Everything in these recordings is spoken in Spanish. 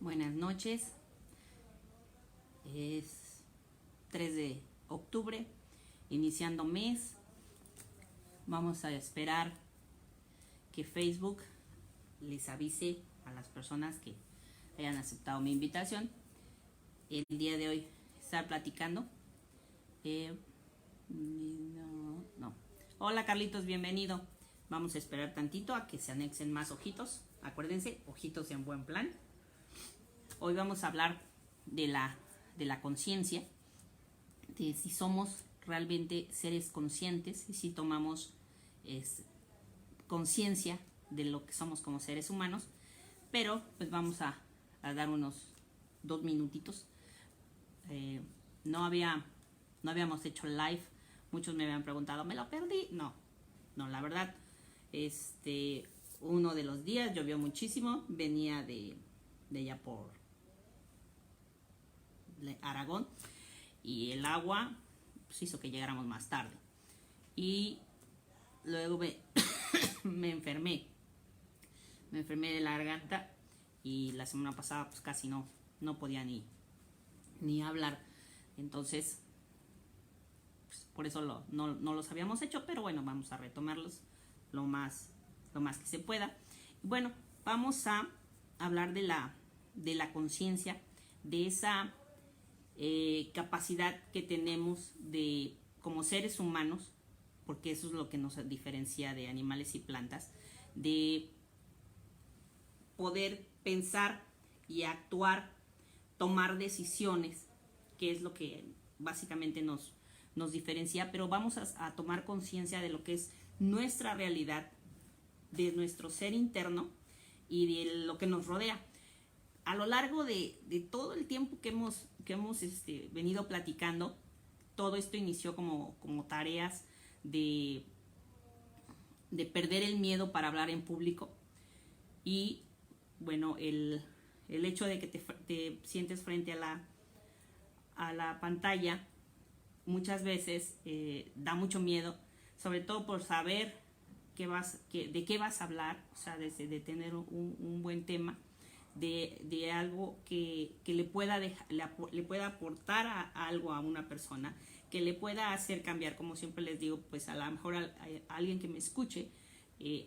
Buenas noches. Es 3 de octubre, iniciando mes. Vamos a esperar que Facebook les avise a las personas que hayan aceptado mi invitación. El día de hoy estar platicando. No. Hola Carlitos, bienvenido. Vamos a esperar tantito a que se anexen más ojitos. Acuérdense, ojitos en buen plan. Hoy vamos a hablar de la conciencia, de si somos realmente seres conscientes y si tomamos conciencia de lo que somos como seres humanos. Pero pues vamos a dar unos 2 minutitos. No habíamos hecho live. Muchos me habían preguntado, ¿me lo perdí? No, la verdad, uno de los días llovió muchísimo. Venía de allá por Aragón y el agua pues, hizo que llegáramos más tarde. Y luego me enfermé de la garganta y la semana pasada pues casi no podía ni hablar. Entonces pues, por eso no los habíamos hecho, pero bueno, vamos a retomarlos lo más que se pueda. Bueno, vamos a hablar de la conciencia, de esa capacidad que tenemos de como seres humanos, porque eso es lo que nos diferencia de animales y plantas, de poder pensar y actuar, tomar decisiones, que es lo que básicamente nos diferencia. Pero vamos a tomar conciencia de lo que es nuestra realidad, de nuestro ser interno y de lo que nos rodea. A lo largo de todo el tiempo que hemos venido platicando, todo esto inició como tareas de perder el miedo para hablar en público. Y bueno, el hecho de que te sientes frente a la pantalla muchas veces da mucho miedo, sobre todo por saber de qué vas a hablar, o sea, de tener un buen tema, de algo que le pueda aportar a algo a una persona, que le pueda hacer cambiar. Como siempre les digo, pues a lo mejor a alguien que me escuche,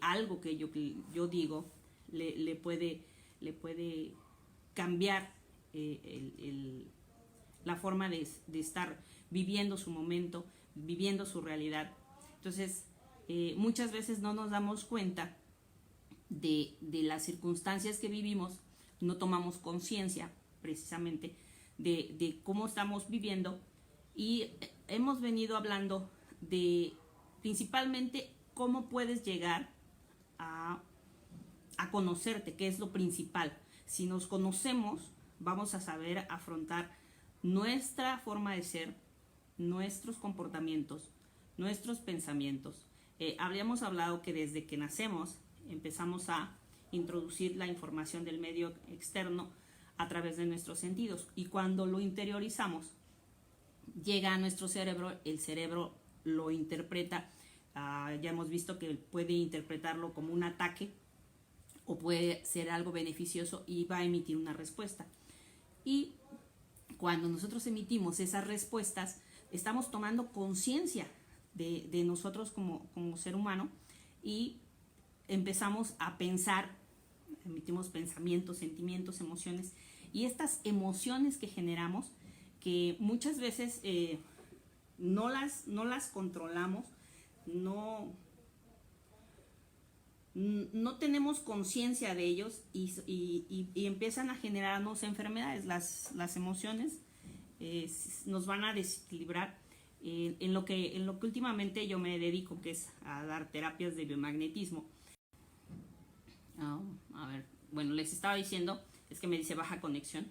algo que yo digo le puede cambiar la forma de estar viviendo su momento, viviendo su realidad. Entonces muchas veces no nos damos cuenta de las circunstancias que vivimos, no tomamos conciencia precisamente de cómo estamos viviendo. Y hemos venido hablando de principalmente cómo puedes llegar a conocerte, que es lo principal. Si nos conocemos, vamos a saber afrontar nuestra forma de ser, nuestros comportamientos, nuestros pensamientos. Habíamos hablado que desde que nacemos empezamos a introducir la información del medio externo a través de nuestros sentidos, y cuando lo interiorizamos llega a nuestro cerebro. El cerebro lo interpreta, ya hemos visto que puede interpretarlo como un ataque o puede ser algo beneficioso y va a emitir una respuesta. Y cuando nosotros emitimos esas respuestas, estamos tomando conciencia de nosotros como ser humano, y empezamos a pensar, emitimos pensamientos, sentimientos, emociones. Y estas emociones que generamos, que muchas veces no las controlamos, no tenemos conciencia de ellos, y empiezan a generarnos enfermedades. Las emociones nos van a desequilibrar. En lo que últimamente yo me dedico, que es a dar terapias de biomagnetismo. A ver, bueno, les estaba diciendo, es que me dice baja conexión.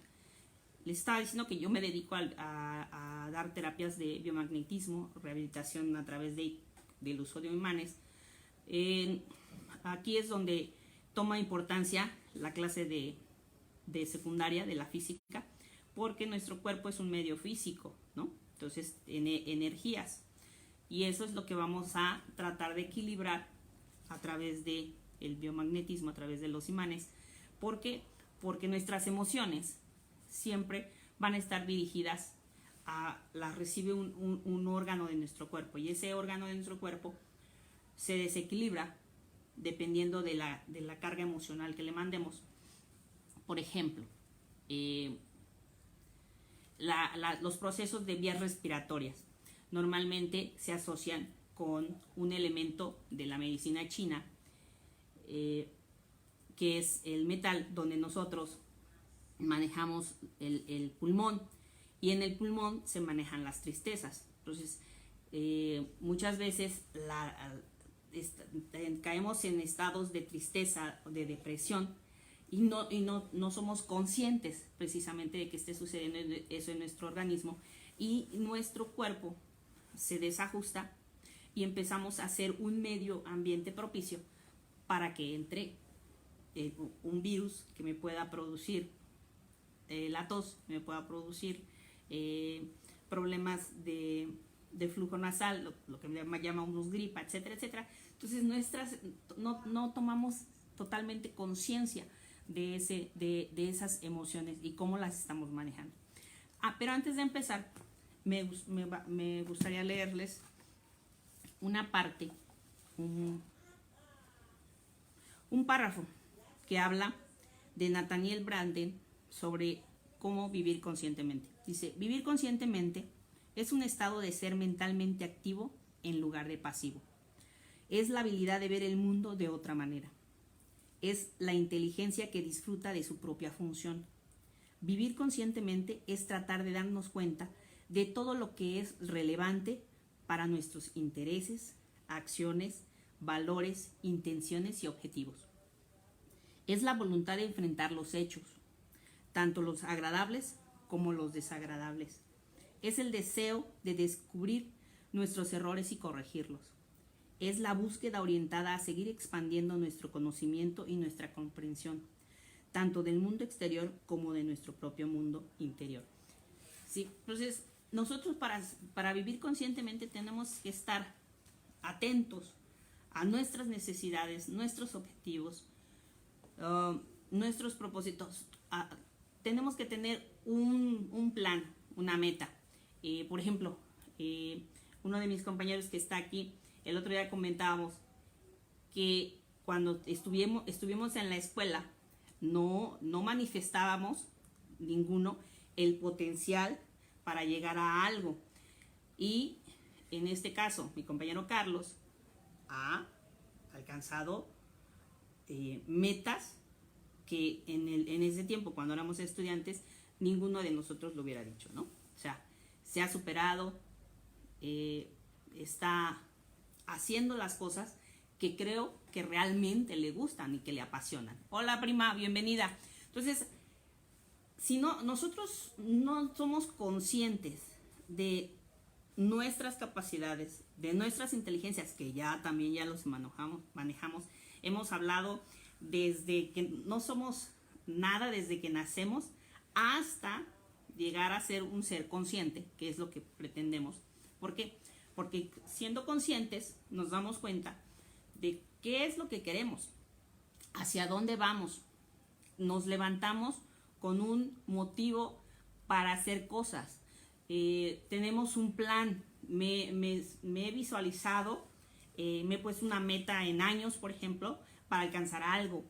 Les estaba diciendo que yo me dedico a dar terapias de biomagnetismo, rehabilitación a través del uso de imanes. Aquí es donde toma importancia la clase de secundaria de la física, porque nuestro cuerpo es un medio físico, ¿no? Entonces tiene energías, y eso es lo que vamos a tratar de equilibrar a través del biomagnetismo, a través de los imanes, porque porque nuestras emociones siempre van a estar dirigidas las recibe un órgano de nuestro cuerpo, y ese órgano de nuestro cuerpo se desequilibra dependiendo de la carga emocional que le mandemos. Por ejemplo, los procesos de vías respiratorias normalmente se asocian con un elemento de la medicina china, que es el metal, donde nosotros manejamos el pulmón, y en el pulmón se manejan las tristezas. Entonces, muchas veces caemos en estados de tristeza, de depresión, y no somos conscientes precisamente de que esté sucediendo eso en nuestro organismo, y nuestro cuerpo se desajusta y empezamos a hacer un medio ambiente propicio para que entre un virus que me pueda producir la tos, me pueda producir problemas de flujo nasal, lo que llamamos gripa, etcétera, etcétera. Entonces no tomamos totalmente conciencia de esas emociones y cómo las estamos manejando. Pero antes de empezar, me gustaría leerles una parte, un párrafo que habla de Nathaniel Branden sobre cómo vivir conscientemente. Dice: vivir conscientemente es un estado de ser mentalmente activo en lugar de pasivo. Es la habilidad de ver el mundo de otra manera. Es la inteligencia que disfruta de su propia función. Vivir conscientemente es tratar de darnos cuenta de todo lo que es relevante para nuestros intereses, acciones, valores, intenciones y objetivos. Es la voluntad de enfrentar los hechos, tanto los agradables como los desagradables. Es el deseo de descubrir nuestros errores y corregirlos. Es la búsqueda orientada a seguir expandiendo nuestro conocimiento y nuestra comprensión, tanto del mundo exterior como de nuestro propio mundo interior. ¿Sí? Entonces, nosotros para vivir conscientemente tenemos que estar atentos a nuestras necesidades, nuestros objetivos, nuestros propósitos. Tenemos que tener un plan, una meta. Por ejemplo, uno de mis compañeros que está aquí, el otro día comentábamos que cuando estuvimos en la escuela no manifestábamos ninguno el potencial para llegar a algo. Y en este caso, mi compañero Carlos ha alcanzado metas que en ese tiempo, cuando éramos estudiantes, ninguno de nosotros lo hubiera dicho, ¿no? O sea, se ha superado, está haciendo las cosas que creo que realmente le gustan y que le apasionan. Hola, prima, bienvenida. Entonces, si nosotros no somos conscientes de nuestras capacidades, de nuestras inteligencias, que ya los manejamos, hemos hablado desde que no somos nada, desde que nacemos, hasta llegar a ser un ser consciente, que es lo que pretendemos. ¿Por qué? Porque siendo conscientes nos damos cuenta de qué es lo que queremos, hacia dónde vamos. Nos levantamos con un motivo para hacer cosas. Tenemos un plan. Me he visualizado, me he puesto una meta en años, por ejemplo, para alcanzar algo.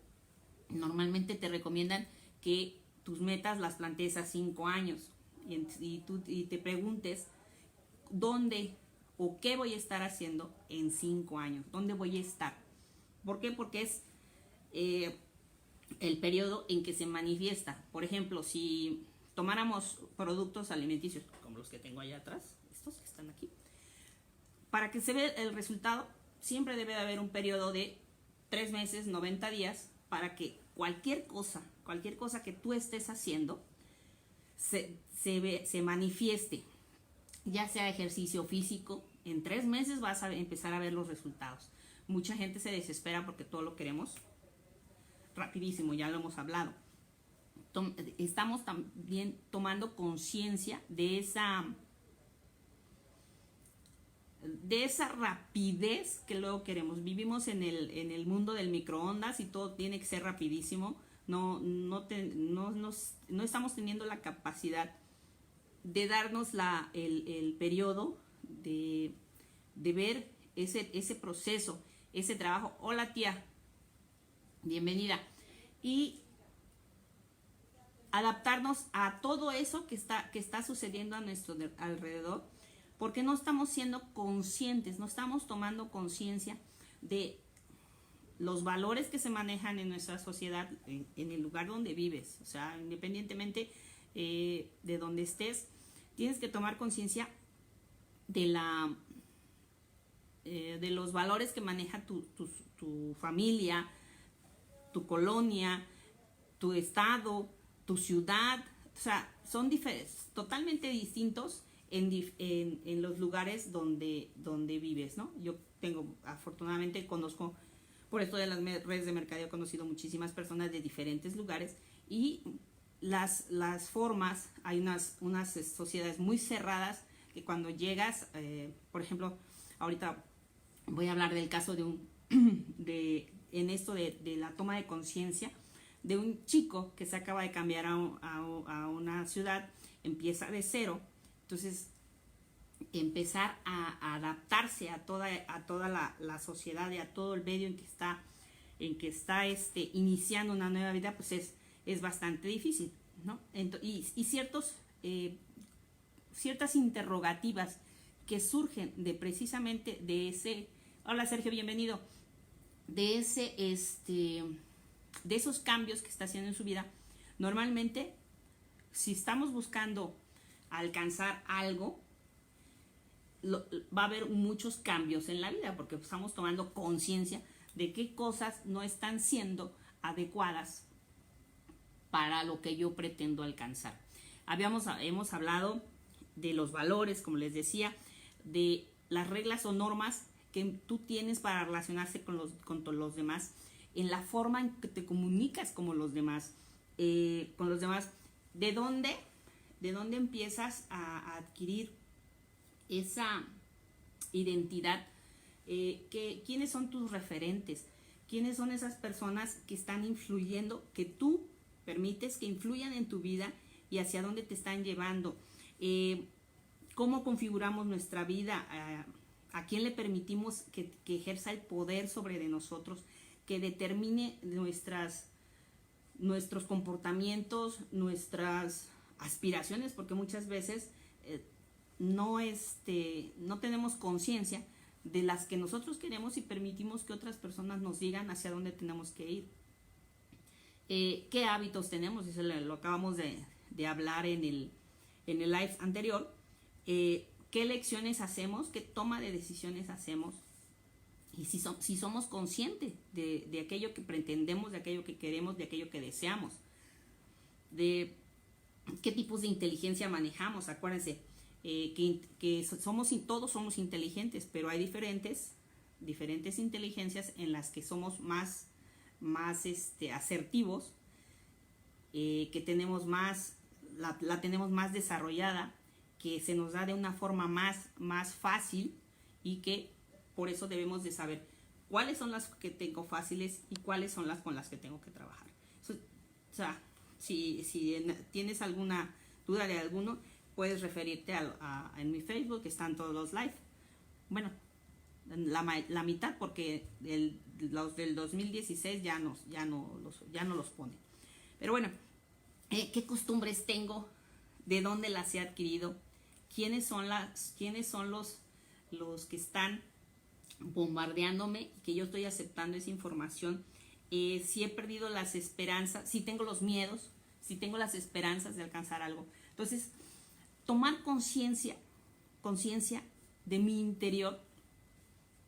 Normalmente te recomiendan que tus metas las plantees a 5 años y te preguntes dónde o qué voy a estar haciendo en 5 años, dónde voy a estar. ¿Por qué? Porque es el periodo en que se manifiesta. Por ejemplo, si tomáramos productos alimenticios como los que tengo allá atrás, estos que están aquí, para que se vea el resultado, siempre debe de haber un periodo de 3 meses, 90 días, para que cualquier cosa que tú estés haciendo se manifieste, ya sea ejercicio físico. En 3 meses vas a empezar a ver los resultados. Mucha gente se desespera porque todo lo queremos rapidísimo, ya lo hemos hablado. Estamos también tomando conciencia de esa rapidez que luego queremos. Vivimos en el mundo del microondas y todo tiene que ser rapidísimo. no estamos teniendo la capacidad de darnos el periodo de ver ese proceso, ese trabajo. Hola tía, bienvenida. Y adaptarnos a todo eso que está sucediendo a nuestro alrededor, porque no estamos siendo conscientes, no estamos tomando conciencia de los valores que se manejan en nuestra sociedad, en el lugar donde vives. O sea, independientemente de donde estés, tienes que tomar conciencia de los valores que maneja tu familia, tu colonia, tu estado, tu ciudad. O sea, son totalmente distintos en los lugares donde vives, ¿no? Yo afortunadamente conozco, por esto de las redes de mercadeo, he conocido muchísimas personas de diferentes lugares, y las formas, hay unas sociedades muy cerradas que cuando llegas, por ejemplo, ahorita voy a hablar del caso en esto de la toma de conciencia de un chico que se acaba de cambiar a una ciudad, empieza de cero. Entonces, empezar a adaptarse a toda la sociedad y a todo el medio en que está iniciando una nueva vida, pues es bastante difícil, ¿no? Y ciertas interrogativas que surgen precisamente de ese... Hola Sergio, bienvenido. De esos cambios que está haciendo en su vida. Normalmente, si estamos buscando alcanzar algo, va a haber muchos cambios en la vida, porque estamos tomando conciencia de qué cosas no están siendo adecuadas para lo que yo pretendo alcanzar. Hemos hablado de los valores, como les decía, de las reglas o normas que tú tienes para relacionarse con los demás, en la forma en que te comunicas con los demás. ¿De dónde empiezas a adquirir esa identidad? ¿Quiénes son tus referentes? ¿Quiénes son esas personas que están influyendo, que tú permites que influyan en tu vida y hacia dónde te están llevando? ¿Cómo configuramos nuestra vida? ¿A quién le permitimos que ejerza el poder sobre de nosotros, que determine nuestros comportamientos, nuestras aspiraciones? Porque muchas veces no tenemos conciencia de las que nosotros queremos y permitimos que otras personas nos digan hacia dónde tenemos que ir. ¿Qué hábitos tenemos? Eso lo acabamos de hablar en el live anterior. ¿Qué elecciones hacemos? ¿Qué toma de decisiones hacemos? Y si somos conscientes de aquello que pretendemos, de aquello que queremos, de aquello que deseamos. De qué tipos de inteligencia manejamos. Acuérdense que todos somos inteligentes, pero hay diferentes inteligencias en las que somos más asertivos, que tenemos la tenemos más desarrollada, que se nos da de una forma más fácil, y que por eso debemos de saber cuáles son las que tengo fáciles y cuáles son las con las que tengo que trabajar. O sea, si tienes alguna duda de alguno, puedes referirte en mi Facebook, que están todos los live. Bueno, la mitad, porque los del 2016 ya no los pone. Pero bueno, ¿qué costumbres tengo? ¿De dónde las he adquirido? ¿Quiénes son los que están bombardeándome y que yo estoy aceptando esa información? Si he perdido las esperanzas, si tengo los miedos, si tengo las esperanzas de alcanzar algo. Entonces, tomar conciencia de mi interior.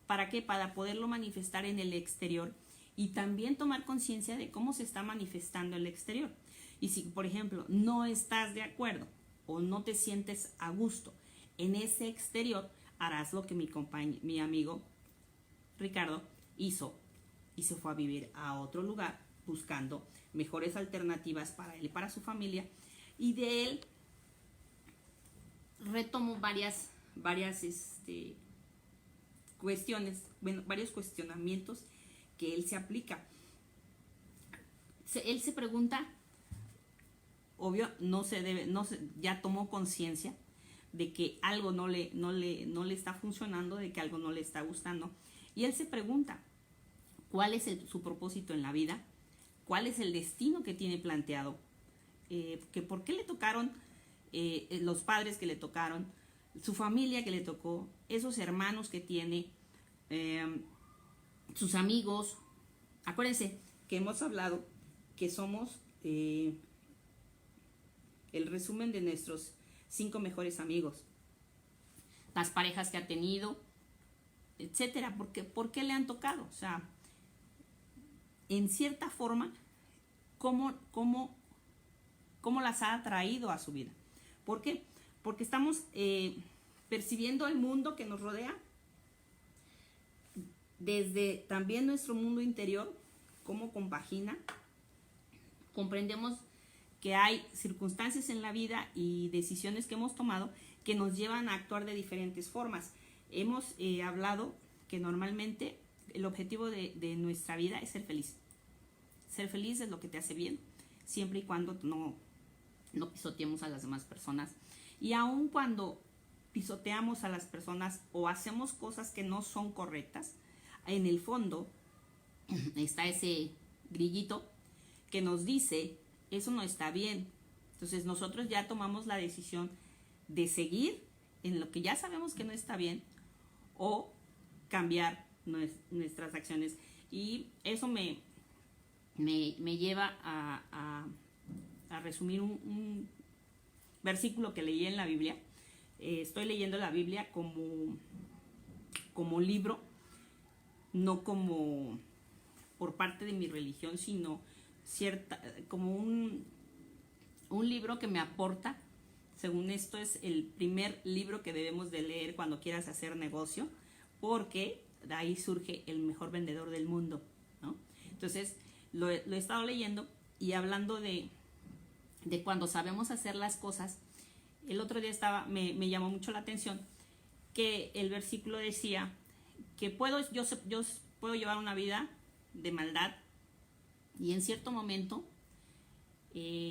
¿Para qué? Para poderlo manifestar en el exterior, y también tomar conciencia de cómo se está manifestando el exterior. Y si, por ejemplo, no estás de acuerdo o no te sientes a gusto en ese exterior, harás lo que mi amigo Ricardo hizo, y se fue a vivir a otro lugar buscando mejores alternativas para él y para su familia. Y de él retomo varias cuestiones, bueno, varios cuestionamientos que él se aplica. Él se pregunta, obvio, ya tomó conciencia de que algo no le está funcionando, de que algo no le está gustando. Y él se pregunta, ¿cuál es su propósito en la vida? ¿Cuál es el destino que tiene planteado? Que ¿por qué le tocaron los padres que le tocaron, su familia que le tocó, esos hermanos que tiene, sus amigos? Acuérdense que hemos hablado que somos el resumen de nuestros 5 mejores amigos, las parejas que ha tenido, etcétera. ¿Por qué le han tocado? O sea, en cierta forma, ¿cómo las ha atraído a su vida? ¿Por qué? Porque estamos percibiendo el mundo que nos rodea desde también nuestro mundo interior, cómo compagina. Comprendemos que hay circunstancias en la vida y decisiones que hemos tomado que nos llevan a actuar de diferentes formas. Hemos hablado que normalmente el objetivo de nuestra vida es ser feliz. Ser feliz es lo que te hace bien, siempre y cuando no pisoteemos a las demás personas. Y aun cuando pisoteamos a las personas o hacemos cosas que no son correctas, en el fondo está ese grillito que nos dice, eso no está bien. Entonces nosotros ya tomamos la decisión de seguir en lo que ya sabemos que no está bien o cambiar nuestras acciones. Y eso me lleva a resumir un versículo que leí en la Biblia. Estoy leyendo la Biblia como libro, no como por parte de mi religión, sino como un libro que me aporta. Según esto, es el primer libro que debemos de leer cuando quieras hacer negocio, porque de ahí surge el mejor vendedor del mundo, ¿no? Entonces, lo he estado leyendo y hablando de cuando sabemos hacer las cosas. El otro día me llamó mucho la atención que el versículo decía que yo puedo llevar una vida de maldad y en cierto momento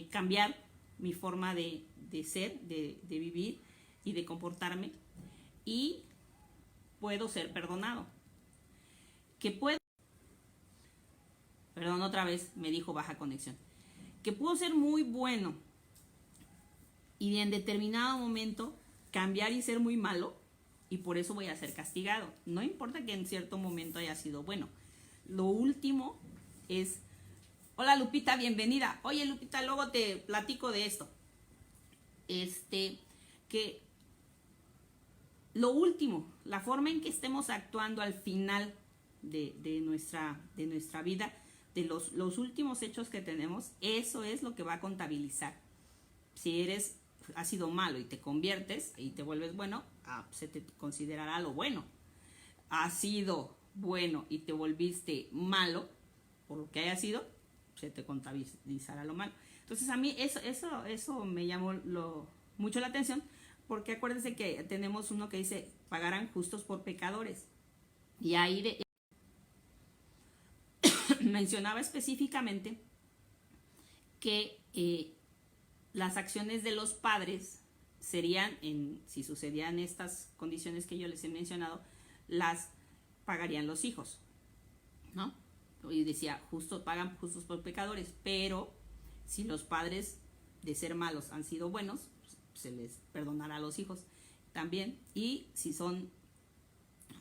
cambiar mi forma de ser, de vivir y de comportarme, y puedo ser perdonado. Perdón, otra vez me dijo baja conexión. Que puedo ser muy bueno y en determinado momento cambiar y ser muy malo, y por eso voy a ser castigado. No importa que en cierto momento haya sido bueno. Lo último es, hola Lupita, bienvenida. Oye Lupita, luego te platico de esto. Que lo último, la forma en que estemos actuando al final de nuestra vida, de los últimos hechos que tenemos, eso es lo que va a contabilizar. Si has sido malo y te conviertes y te vuelves bueno, se te considerará lo bueno. Has sido bueno y te volviste malo, por lo que haya sido, se te contabilizará lo malo. Entonces a mí eso me llamó mucho la atención, porque acuérdense que tenemos uno que dice, pagarán justos por pecadores. Y ahí mencionaba específicamente que las acciones de los padres serían, si sucedían estas condiciones que yo les he mencionado, las pagarían los hijos, ¿no? Y decía, pagan justos por pecadores, pero si los padres de ser malos han sido buenos, pues, se les perdonará a los hijos también. Y si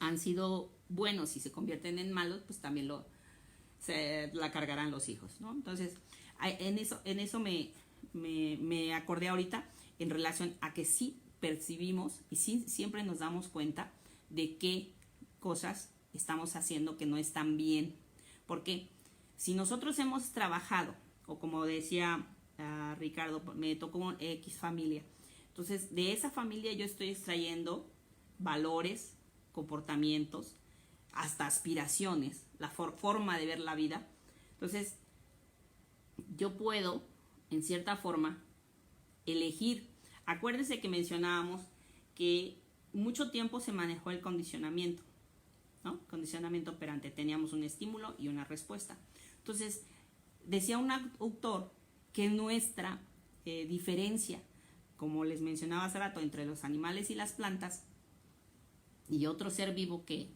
han sido buenos y se convierten en malos, pues también la cargarán los hijos, ¿no? Entonces, en eso me acordé ahorita en relación a que sí percibimos y sí siempre nos damos cuenta de qué cosas estamos haciendo que no están bien. Porque si nosotros hemos trabajado, o como decía Ricardo, me tocó un X familia, entonces de esa familia yo estoy extrayendo valores, comportamientos, hasta aspiraciones, la forma de ver la vida. Entonces yo puedo, en cierta forma, elegir. Acuérdense que mencionábamos que mucho tiempo se manejó el condicionamiento, ¿no? Condicionamiento operante. Teníamos un estímulo y una respuesta. Entonces, Decía un autor que nuestra diferencia, como les mencionaba hace rato, entre los animales y las plantas y otro ser vivo que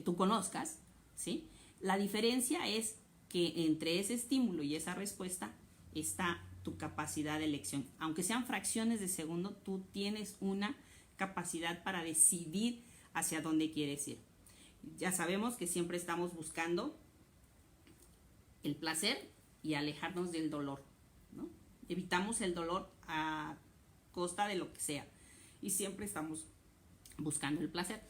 tú conozcas, ¿sí? La diferencia es que entre ese estímulo y esa respuesta está tu capacidad de elección. Aunque sean fracciones de segundo, tú tienes una capacidad para decidir hacia dónde quieres ir. Ya sabemos que siempre estamos buscando el placer y alejarnos del dolor, ¿no? Evitamos el dolor a costa de lo que sea y siempre estamos buscando el placer.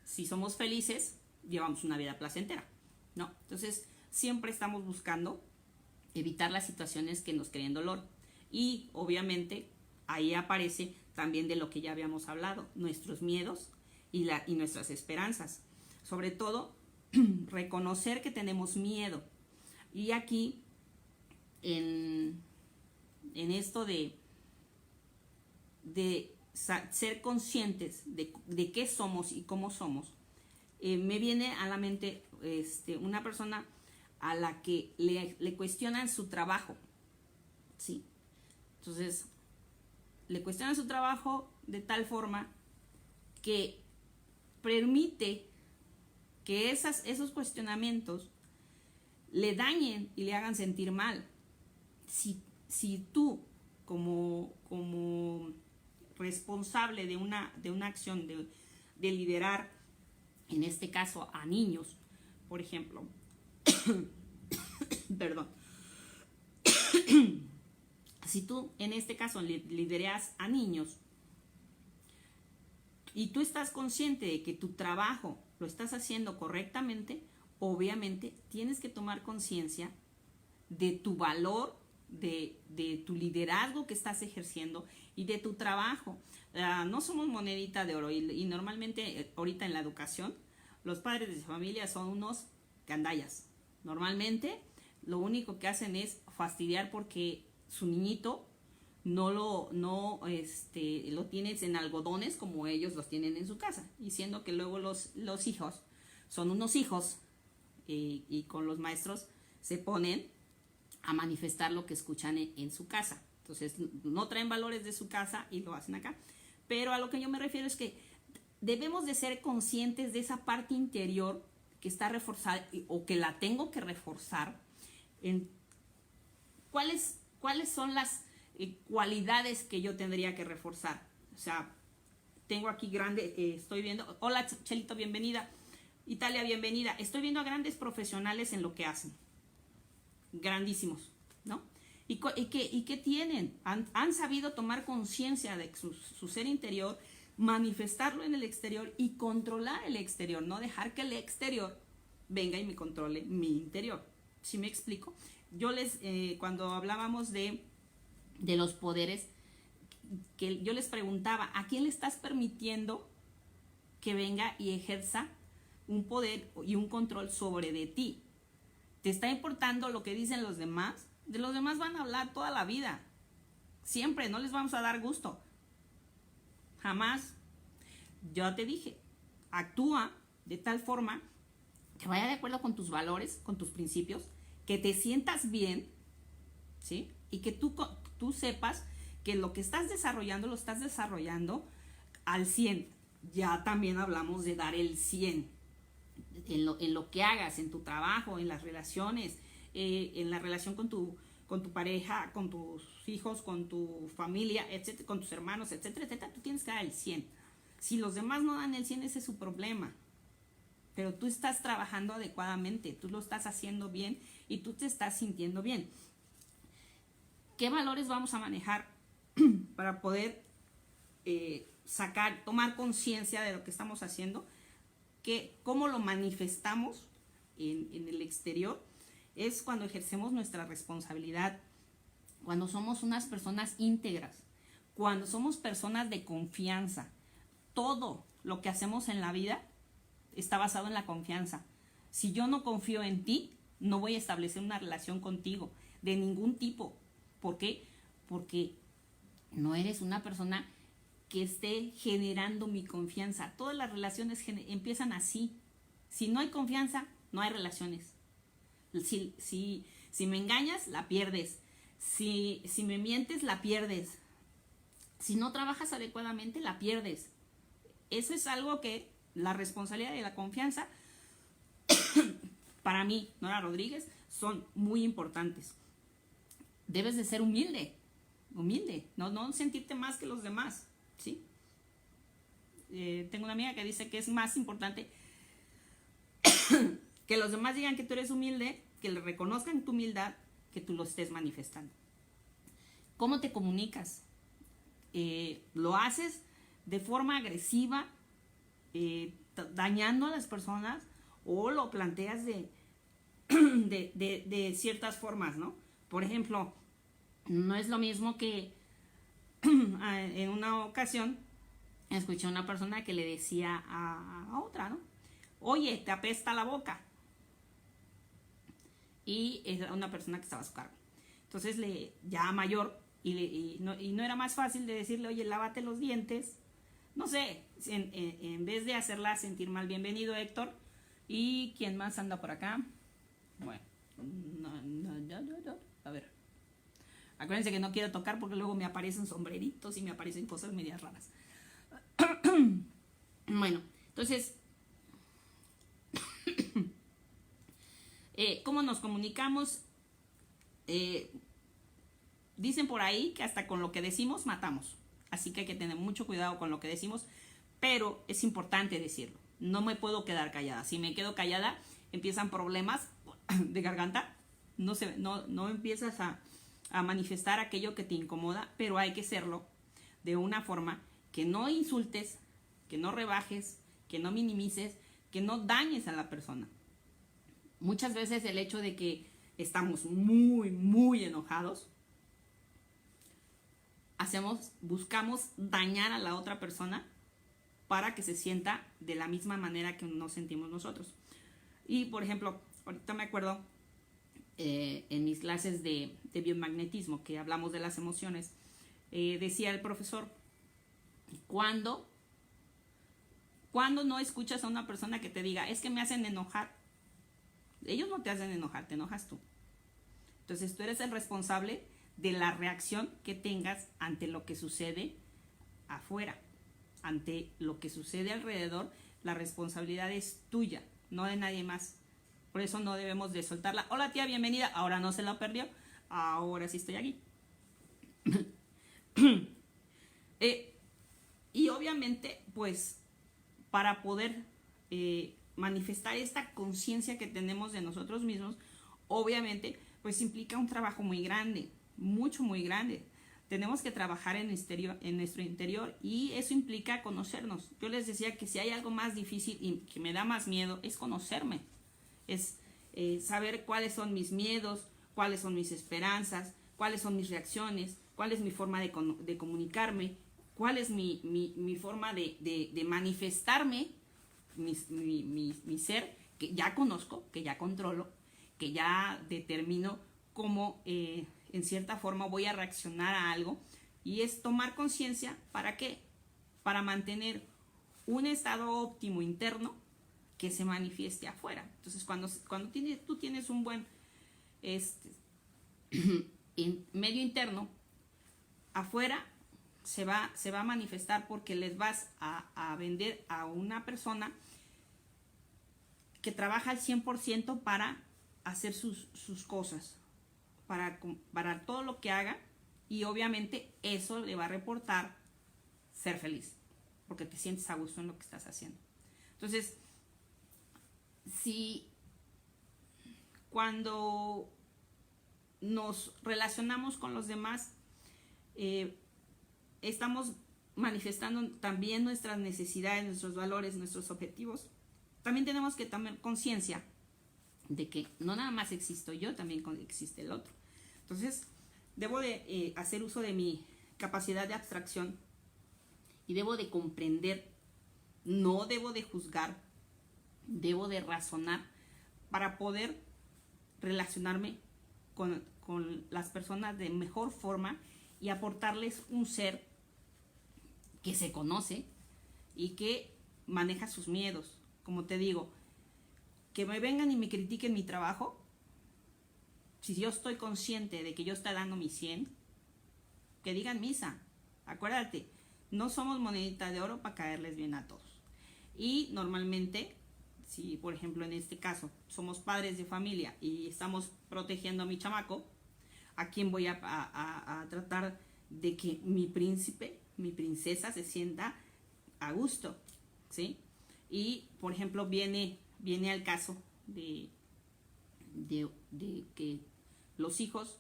Si somos felices, llevamos una vida placentera, ¿no? Entonces, siempre estamos buscando evitar las situaciones que nos creen dolor. Y obviamente ahí aparece también de lo que ya habíamos hablado, nuestros miedos y nuestras esperanzas. Sobre todo, reconocer que tenemos miedo. Y aquí, en esto de ser conscientes de qué somos y cómo somos, me viene a la mente una persona a la que le cuestionan su trabajo, ¿sí? Entonces, le cuestionan su trabajo de tal forma que permite que esos cuestionamientos le dañen y le hagan sentir mal. Si tú, como responsable de una acción de liderar, en este caso a niños, por ejemplo, perdón, si tú en este caso lideras a niños y tú estás consciente de que tu trabajo lo estás haciendo correctamente, obviamente tienes que tomar conciencia de tu valor, de tu liderazgo que estás ejerciendo y de tu trabajo. No somos monedita de oro y normalmente ahorita en la educación los padres de familia son unos gandallas. Normalmente lo único que hacen es fastidiar porque su niñito no lo tienes en algodones como ellos los tienen en su casa, diciendo que luego los hijos son unos hijos y con los maestros se ponen a manifestar lo que escuchan en su casa. Entonces no traen valores de su casa y lo hacen acá. Pero a lo que yo me refiero es que debemos de ser conscientes de esa parte interior que está reforzada o que la tengo que reforzar. ¿Cuáles son las cualidades que yo tendría que reforzar? O sea, tengo aquí estoy viendo, hola Chelito, bienvenida. Italia, bienvenida. Estoy viendo a grandes profesionales en lo que hacen. Grandísimos, ¿no? ¿Y qué tienen? Han sabido tomar conciencia de su ser interior, manifestarlo en el exterior y controlar el exterior, no dejar que el exterior venga y me controle mi interior. ¿Sí me explico? Yo cuando hablábamos de los poderes, que yo les preguntaba, ¿a quién le estás permitiendo que venga y ejerza un poder y un control sobre de ti? ¿Te está importando lo que dicen los demás? De los demás van a hablar toda la vida. Siempre, no les vamos a dar gusto. Jamás. Yo te dije, actúa de tal forma que vaya de acuerdo con tus valores, con tus principios, que te sientas bien, ¿sí? Y que tú sepas que lo que estás desarrollando, lo estás desarrollando al 100. Ya también hablamos de dar el 100. En lo que hagas, en tu trabajo, en las relaciones, en la relación con tu pareja, con tus hijos, con tu familia, etcétera, con tus hermanos, etcétera, etcétera, tú tienes que dar el 100. Si los demás no dan el 100, ese es su problema. Pero tú estás trabajando adecuadamente, tú lo estás haciendo bien y tú te estás sintiendo bien. ¿Qué valores vamos a manejar para poder tomar conciencia de lo que estamos haciendo? ¿Cómo lo manifestamos en el exterior? Es cuando ejercemos nuestra responsabilidad, cuando somos unas personas íntegras, cuando somos personas de confianza. Todo lo que hacemos en la vida está basado en la confianza. Si yo no confío en ti, no voy a establecer una relación contigo de ningún tipo. ¿Por qué? Porque no eres una persona que esté generando mi confianza. Todas las relaciones empiezan así. Si no hay confianza, no hay relaciones. Si Si me engañas, la pierdes. Si me mientes, la pierdes. Si no trabajas adecuadamente, la pierdes. Eso es algo que la responsabilidad y la confianza, para mí, Nora Rodríguez, son muy importantes. Debes de ser humilde, no sentirte más que los demás, ¿sí? Tengo una amiga que dice que es más importante que los demás digan que tú eres humilde, que le reconozcan tu humildad, que tú lo estés manifestando. ¿Cómo te comunicas? ¿Lo haces de forma agresiva, dañando a las personas, o lo planteas de ciertas formas, ¿no? Por ejemplo, no es lo mismo que en una ocasión escuché a una persona que le decía a otra, ¿no? Oye, te apesta la boca. Y era una persona que estaba a su cargo. Entonces, ya mayor, y no era más fácil de decirle, oye, lávate los dientes. No sé, en vez de hacerla sentir mal. Bienvenido, Héctor. ¿Y quién más anda por acá? Bueno, a ver. Acuérdense que no quiero tocar porque luego me aparecen sombreritos y me aparecen cosas medias raras. Bueno, entonces, ¿cómo nos comunicamos? Dicen por ahí que hasta con lo que decimos matamos. Así que hay que tener mucho cuidado con lo que decimos, pero es importante decirlo. No me puedo quedar callada. Si me quedo callada, empiezan problemas de garganta. No empiezas a manifestar aquello que te incomoda, pero hay que hacerlo de una forma que no insultes, que no rebajes, que no minimices, que no dañes a la persona. Muchas veces el hecho de que estamos muy, muy enojados, buscamos dañar a la otra persona para que se sienta de la misma manera que nos sentimos nosotros. Y, por ejemplo, ahorita me acuerdo en mis clases de biomagnetismo, que hablamos de las emociones, decía el profesor, ¿cuándo no escuchas a una persona que te diga, es que me hacen enojar? Ellos no te hacen enojar, te enojas tú. Entonces tú eres el responsable de la reacción que tengas ante lo que sucede afuera, ante lo que sucede alrededor. La responsabilidad es tuya, no de nadie más. Por eso no debemos de soltarla. Hola tía, bienvenida. Ahora no se la perdió, ahora sí estoy aquí. Y obviamente, pues, para poder manifestar esta conciencia que tenemos de nosotros mismos, obviamente, pues implica un trabajo muy grande, muy grande. Tenemos que trabajar en nuestro interior, y eso implica conocernos. Yo les decía que si hay algo más difícil y que me da más miedo, es conocerme. Es saber cuáles son mis miedos, cuáles son mis esperanzas, cuáles son mis reacciones, cuál es mi forma de comunicarme, cuál es mi forma de manifestarme, mi ser, que ya conozco, que ya controlo, que ya determino cómo en cierta forma voy a reaccionar a algo. Y es tomar conciencia. ¿Para qué? Para mantener un estado óptimo interno que se manifieste afuera. Entonces, cuando tú tienes un buen medio interno, afuera se va a manifestar, porque les vas a vender a una persona que trabaja al 100% para hacer sus cosas, para todo lo que haga, y obviamente eso le va a reportar ser feliz, porque te sientes a gusto en lo que estás haciendo. Entonces, si cuando nos relacionamos con los demás, estamos manifestando también nuestras necesidades, nuestros valores, nuestros objetivos, también tenemos que tomar conciencia de que no nada más existo yo, también existe el otro. Entonces, debo de hacer uso de mi capacidad de abstracción, y debo de comprender, no debo de juzgar, debo de razonar para poder relacionarme con las personas de mejor forma y aportarles un ser que se conoce y que maneja sus miedos. Como te digo, que me vengan y me critiquen mi trabajo, si yo estoy consciente de que yo estoy dando mi 100, que digan misa. Acuérdate, no somos monedita de oro para caerles bien a todos. Y normalmente, si por ejemplo en este caso somos padres de familia y estamos protegiendo a mi chamaco, ¿a quién voy a tratar de que mi príncipe, mi princesa se sienta a gusto? ¿Sí? Y por ejemplo viene al caso de que los hijos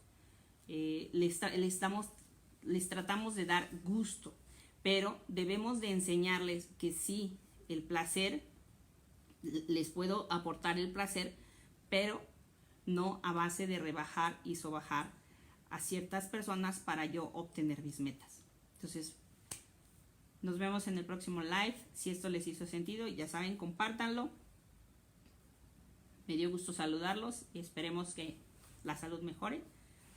les tratamos de dar gusto, pero debemos de enseñarles que sí, el placer, les puedo aportar el placer, pero no a base de rebajar y sobajar a ciertas personas para yo obtener mis metas. Entonces, nos vemos en el próximo live. Si esto les hizo sentido, ya saben, compártanlo. Me dio gusto saludarlos y esperemos que la salud mejore,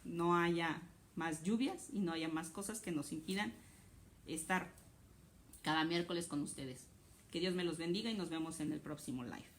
no haya más lluvias y no haya más cosas que nos impidan estar cada miércoles con ustedes. Que Dios me los bendiga y nos vemos en el próximo live.